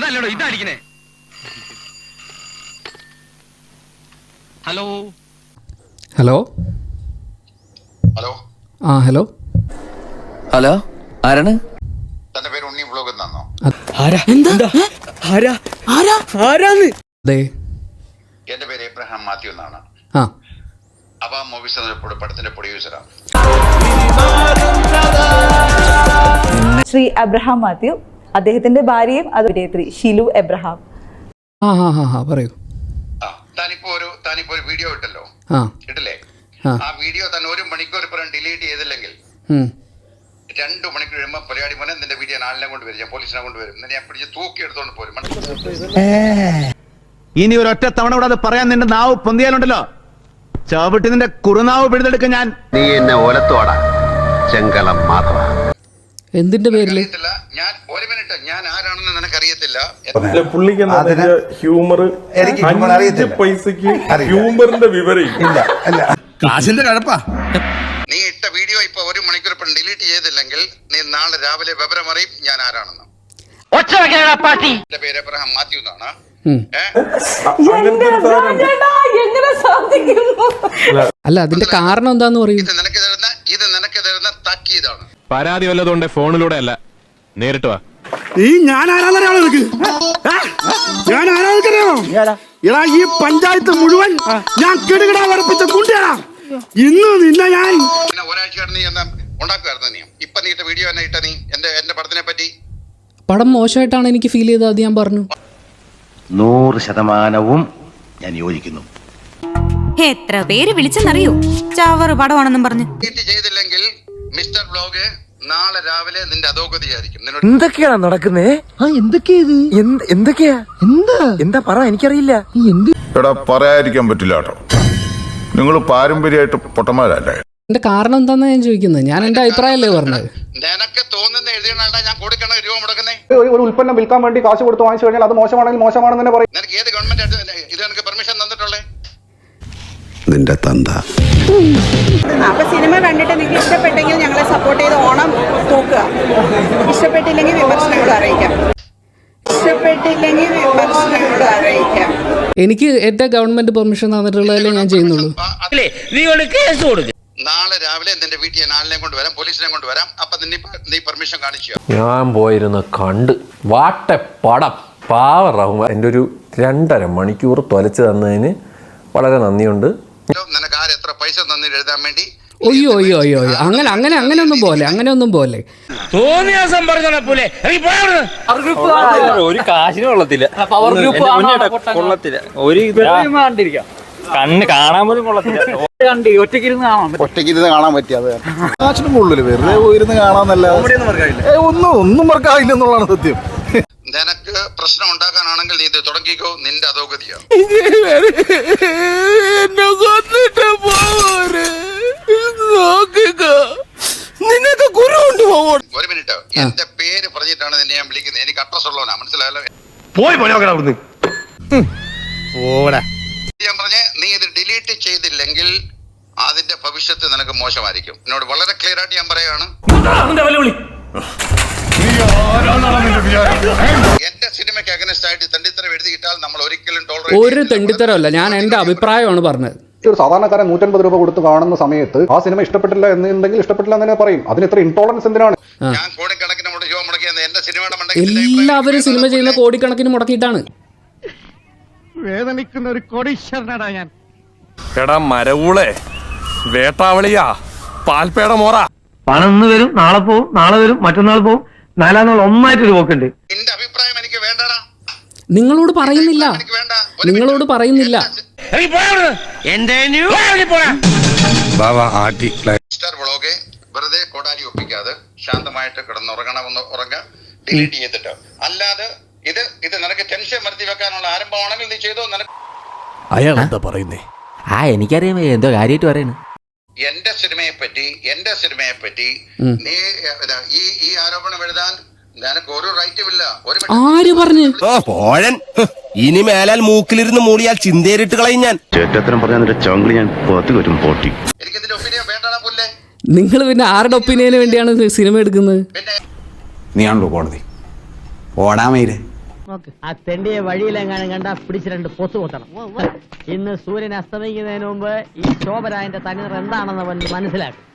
അതല്ലടോ ഇതടിക്കണേ. Hello hello hello hello hello ആരാണ്? തന്റെ പേര് ഉണ്ണി വ്ലോഗ് എന്നാണോ? അതെ. എന്റെ പേര് എബ്രഹാം മാത്യു എന്നാണ്. ആ അവ മൂവീസ് എന്ന പടത്തിന്റെ പ്രൊഡ്യൂസറാണ്. ശ്രീ അബ്രഹാം മാത്യു, അദ്ദേഹത്തിന്റെ ഭാര്യയും അഭിനേത്രി ഷിലു എബ്രഹാം. പറയൂ. താനിപ്പോ ഒരു വീഡിയോ ഇട്ടല്ലോ, ഇട്ടില്ലേ? ആ വീഡിയോ തന്നെ 1 മണിക്കൂർ ഇപ്പുറം ഡിലീറ്റ് ചെയ്തില്ലെങ്കിൽ 2 മണിക്കൂർ കഴിയുമ്പോൾ പരിപാടി പോലെ നിന്റെ വീഡിയോ ആളിനെ കൊണ്ടുവരും, ഞാൻ പോലീസിനെ കൊണ്ടുവരും, നിന്നെ ഞാൻ പിടിച്ച് തൂക്കി എടുത്തോണ്ട് പോരും. ഇനി ഒരൊറ്റ തവണ കൂടെ അത് പറയാൻ നിന്റെ നാവ് പൊന്തിയാലുണ്ടല്ലോ, ചവിട്ടി നിന്റെ കുറുനാവ് പിടിച്ചെടുക്ക ഞാൻ. നീ എന്നെ ഓലത്തോടാ ചെങ്കളം മാധവ. എന്തിന്റെ പേരില്? ഞാൻ 1 മിനിറ്റ്, ഞാൻ ആരാണെന്ന് നിനക്കറിയത്തില്ല. ഹ്യൂമർ പൈസക്ക് ഹ്യൂമറിന്റെ വിവരം കാശിന്റെ കഴപ്പാ. നീ ഇട്ട വീഡിയോ ഇപ്പൊ 1 മണിക്കൂർ ഇപ്പം ഡിലീറ്റ് ചെയ്തില്ലെങ്കിൽ നീ നാളെ രാവിലെ വിവരം അറിയും ഞാൻ ആരാണെന്ന്. എന്റെ പേര് എബ്രഹാം മാത്യു എന്നാണ്. അല്ല, അതിന്റെ കാരണം എന്താന്ന് പറയൂ. ഇത് നിനക്ക് തരുന്ന താക്കീതാണ്. പരാതി വല്ലതുകൊണ്ട് ഫോണിലൂടെ അല്ല, നേരിട്ട് വാ. ഈ പഞ്ചായത്ത് മുഴുവൻ ഞാൻ കിടുകിടാ വരപ്പിച്ച കുണ്ടിയാ. ഇന്ന് നിന്നെ ഞാൻ ഒരാഴ്ച നീ എന്താ ഉണ്ടാക്കുമായിരുന്നു. നീ ഇപ്പൊ നീ ഇട്ട വീഡിയോ തന്നെ ഇട്ട നീ എന്റെ പടത്തിനെ പറ്റി. പടം മോശമായിട്ടാണ് എനിക്ക് ഫീൽ ചെയ്തത്, അത് ഞാൻ പറഞ്ഞു. 100% ഞാൻ യോജിക്കുന്നു. എത്ര പേര് വിളിച്ചെന്നറിയോ ചാവറ് പടമാണെന്നും പറഞ്ഞു. ചെയ്തില്ലെങ്കിൽ മിസ്റ്റർ വ്ലോഗ് നാളെ രാവിലെ നിന്റെ അധോഗതിയായിരിക്കും. എന്തൊക്കെയാണ് നടക്കുന്നേ? എന്തൊക്കെയാ എന്താ പറ, എനിക്കറിയില്ല. എടാ പറയാതിരിക്കാൻ പറ്റില്ല കേട്ടോ, നിങ്ങൾ പാരമ്പര്യമായിട്ട് പൊട്ടന്മാരല്ലേ. എന്റെ കാരണം എന്താന്ന് ഞാൻ ചോദിക്കുന്നത്. ഞാൻ എന്റെ അഭിപ്രായമല്ലേ പറഞ്ഞത്. നിനക്ക് തോന്നുന്ന എഴുതിയാണ് ഞാൻ കൊടുക്കണ രൂപ മുടക്കുന്നേ. ഒരു ഉൽപ്പന്നം വിൽക്കാൻ വേണ്ടി കാശ് കൊടുത്ത് വാങ്ങിച്ചു കഴിഞ്ഞാൽ അത് മോശമാണെങ്കിൽ മോശമാണെന്ന് തന്നെ പറയും. നിനക്ക് ഏത് ഗവൺമെന്റ് ഇത് എനിക്ക് പെർമിഷൻ തന്നിട്ടുള്ളേ? നിന്റെ തന്ത. അപ്പൊ സിനിമ കണ്ടിട്ട് നിങ്ങൾക്ക് ഇഷ്ടപ്പെട്ടെങ്കിൽ ഞങ്ങളെ സപ്പോർട്ട് ചെയ്ത് ഓണം നോക്കുക. ഇഷ്ടപ്പെട്ടില്ലെങ്കിൽ വിമർശനങ്ങൾ അറിയിക്കാം. എനിക്ക് എന്റെ ഗവൺമെന്റ് പെർമിഷൻ തന്നിട്ടുള്ളതല്ലേ ഞാൻ ചെയ്യുന്നുള്ളൂ. നാളെ രാവിലെ നിന്റെ വീട്ടിൽ ഞാൻ ആളിനെ കൊണ്ടുവരാം, പോലീസിനെ കൊണ്ടുവരാം. അപ്പൊ നീ പെർമിഷൻ കാണിച്ചു. ഞാൻ പോയിരുന്ന കണ്ട് വാട്ടെ പടം പാവ റഹ്മാൻ. എൻ്റെ ഒരു 2.5 മണിക്കൂർ തൊലച്ച് തന്നതിന് വളരെ നന്ദിയുണ്ട്. നിനക്ക് ആര് എത്ര പൈസ തന്നി എഴുതാൻ വേണ്ടി? അയ്യോ അങ്ങനെ ഒന്നും പോലെ ഒരു കാശിന് കൊള്ളത്തില്ല, പവർ ഗ്രൂപ്പ് കൊള്ളത്തില്ല, ഒരു കണ്ണ് കാണാൻ പോലും കൊള്ളത്തില്ല. ഒറ്റയ്ക്കിരുന്ന് കാണാൻ പറ്റിയത് കാശിനും കൊള്ളില്ല, വെറുതെ പോയിരുന്ന് കാണാന്നല്ലാതെ ഒന്നും വർക്കാവില്ല എന്നുള്ളതാണ് സത്യം. നിനക്ക് പ്രശ്നം ഉണ്ടാക്കാനാണെങ്കിൽ നീ ഇത് തുടങ്ങിക്കോ, നിന്റെ അധോഗതിയാണ്. ഒരു മിനിറ്റ്, എന്റെ പേര് പറഞ്ഞിട്ടാണ് നിന്നെ ഞാൻ വിളിക്കുന്നത്. എനിക്ക് അഡ്രസ് ഉള്ളവനാ, മനസ്സിലായല്ലോ? ഞാൻ പറഞ്ഞേ, നീ ഇത് ഡിലീറ്റ് ചെയ്തില്ലെങ്കിൽ അതിന്റെ ഭവിഷ്യത്ത് നിനക്ക് മോശമായിരിക്കും. എന്നോട് വളരെ ക്ലിയർ ആയിട്ട് ഞാൻ പറയാണ്. എന്റെ സിനിമയ്ക്ക് അഗൈൻസ്റ്റ് ആയിട്ട് തെണ്ടിത്തരം എഴുതിയിട്ടാൽ നമ്മൾ ഒരിക്കലും ഒരു തെണ്ടിത്തരമല്ല, ഞാൻ എന്റെ അഭിപ്രായമാണ് പറഞ്ഞത്. ഒരു സാധാരണക്കാരൻ 150 രൂപ കൊടുത്ത് കാണുന്ന സമയത്ത് ആ സിനിമ ഇഷ്ടപ്പെട്ടില്ല എന്നുണ്ടെങ്കിൽ ഇഷ്ടപ്പെട്ടില്ല എന്ന് തന്നെ പറയും. അതിന് ഇത്ര ഇൻടോളറൻസ് എന്തിനാണ്? ഞാൻ കോടിക്കണക്കിന് രൂപ മുടക്കിയത് എന്റെ സിനിമയുടെ എല്ലാവരും സിനിമ ചെയ്യുന്ന കോടിക്കണക്കിന് മുടക്കിയിട്ടാണ്. വേദനിക്കുന്ന ഒരു കോടീശ്വരനാടാ ഞാൻ. എടാ മരവൂളെ, വേട്ടാവളിയാ, പാൽപേട മോറ. പണം ഇന്ന് വരും, നാളെ പോവും, നാളെ വരും, മറ്റന്നാൾ പോവും, 4 നാൾ ഒന്നായിട്ടൊരു പോക്കുണ്ട്. നിന്റെ അഭിപ്രായം എനിക്ക് വേണ്ടടാ. നിങ്ങളോട് പറയുന്നില്ല. മിസ്റ്റർ വ്ലോഗ് വെറുതെ കോടാലി ഒപ്പിക്കാതെ ശാന്തമായിട്ട് കിടന്നുറങ്ങണമെന്ന് ഡിലീറ്റ് ചെയ്തിട്ട്. അല്ലാതെ ഇത് നിനക്ക് ടെൻഷൻ വരുത്തി വെക്കാനുള്ള ആരംഭമാണെങ്കിൽ നീ ചെയ്തോ. അയാൾ എന്താ പറയുന്നേ? എനിക്കറിയാം എന്തോ കാര്യമായിട്ട് പറയണ. എന്റെ സിനിമയെ പറ്റി നീ ഈ ആരോപണം എഴുതാൻ നിനക്ക് ഒരു റൈറ്റും ഇല്ല. ആര് പറഞ്ഞു? ഇനി മേലാൽ മൂക്കിലിരുന്ന് മൂളിയാൽ ചിന്തേരിട്ട് കളയും ഞാൻ. ചേട്ടത്തരം പറഞ്ഞ നിന്റെ ചങ്കിളി ഞാൻ പുറത്ത് വരും പോട്ടി. എനിക്ക് ഇതിന്റെ ഒപ്പീനിയൻ വേണ്ടടാ പുല്ലേ. നിങ്ങൾ പിന്നെ ആരുടെ ഒപ്പീനിയന് വേണ്ടിയാണ് സിനിമ എടുക്കുന്നത്? പിന്നെ നീയാണല്ലോ കോടതി. ഓടാമയിരെ ആ തെണ്ടിയെ വഴിയിലെങ്ങാനും കണ്ടാ പിടിച്ച് 2 പൊത്തു കൊത്തണം. ഇന്ന് സൂര്യൻ അസ്തമിക്കുന്നതിന് മുമ്പ് ഈ ശോഭരായന്റെ തനിനിറം എന്താണെന്ന് അവൻ മനസ്സിലാക്കും.